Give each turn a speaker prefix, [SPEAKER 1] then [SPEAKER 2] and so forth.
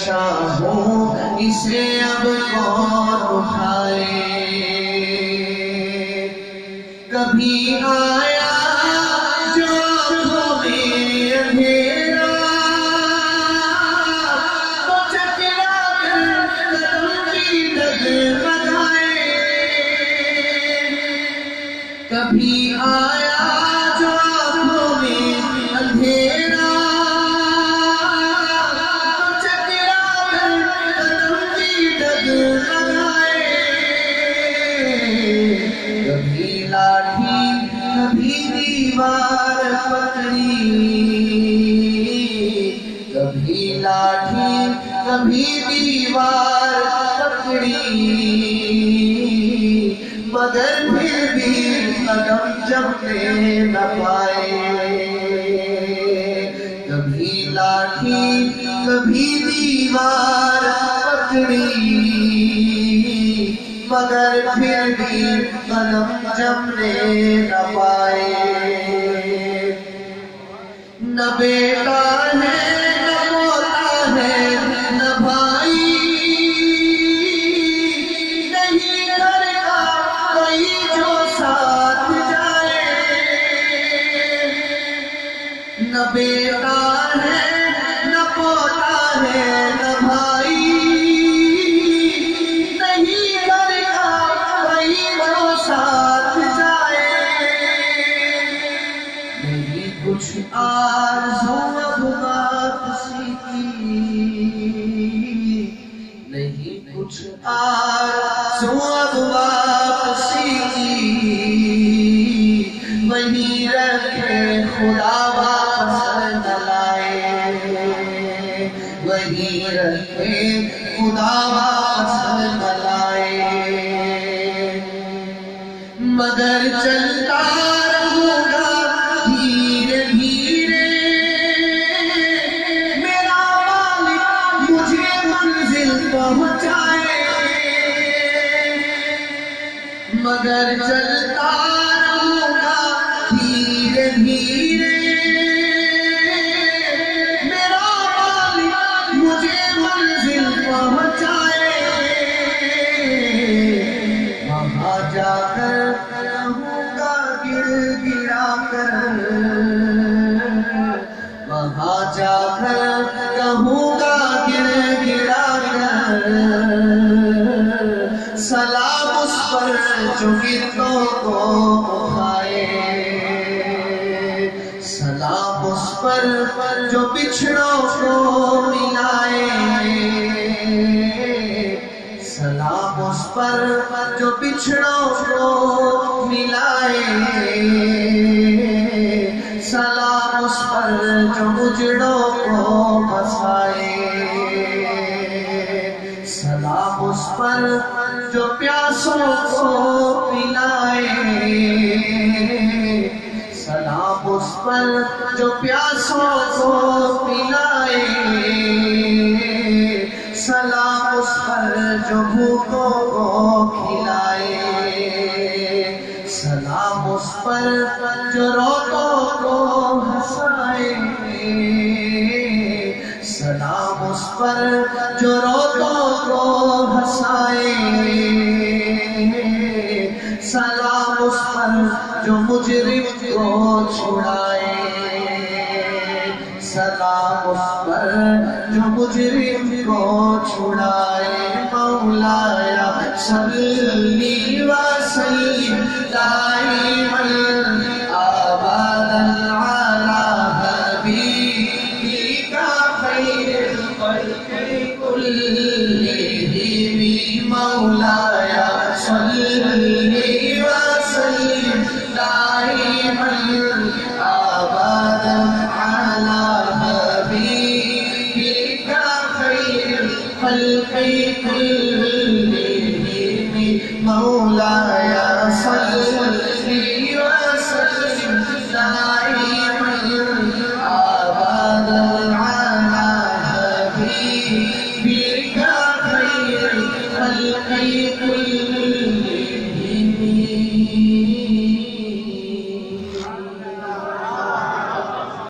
[SPEAKER 1] پریشان ہوں اسے اب کون اٹھائے. کبھی آیا جو آنکھوں میں اندھیرا تو چکرا کر قدم کی ڈگمگائے. کبھی آیا جو آنکھوں میں اندھیرا تو چکرا کر قدم کی ڈگمگائے. کبھی لاٹھی کبھی دیوار پکڑی، کبھی لاٹھی کبھی دیوار پکڑی، مگر پھر بھی قدم جمنے نہ پائے. کبھی لاٹھی کبھی دیوار پکڑی، مگر پھر بھی قدم جمنے نہ پائے. نہ بیٹا ہے نہ پوتا ہے نہ بھائی، نہیں گھر کا کوئی جو ساتھ جائے. نہ بیٹا ہے نہ پوتا ہے نہ بھائی، نہیں گھر کا کوئی جو ساتھ جائے. نہیں کچھ آرزو اب واپسی کی، نہیں کچھ آرزو اب واپسی کی. وہیں رکھے خدا واپس نہ لائے، وہیں رکھے خدا واپس نہ لائے. مگر چلتا رہوں گا دھیرے دھیرے، میرا مالک مجھے منزل پہنچائے. مگر چلتا رہوں گا دھیرے دھیرے، میرا مالک مجھے منزل پہنچائے. وہاں جا کر کہوں گا گر گرا کر، وہاں جا کر کہوں گا گر گرا کر، سلام اس پر جو گردوں کو اٹھائے. سلام اس پر جو بچھڑوں کو ملائے. سلام اس پر جو بچھڑوں کو ملائے. سلام اس پر جو اجڑوں کو بسائے. سلام اس پر جو پیاسوں کو پلائے. سلام اس پر جو پیاسوں کو پلائے. سلام اس پر جو بھوکوں کو کھلائے. سلام اس پر جو روتوں کو ہنسائے. سلام اس پر جو روتوں کو ہنسائے. سلام اس پر جو مجرم کو چھڑائے. سلام اس پر جو مجرم کو چھڑائے. مولایا صلی وسلم دائما ابدا علی حبیبک خیر الخلق کلہم. مولایا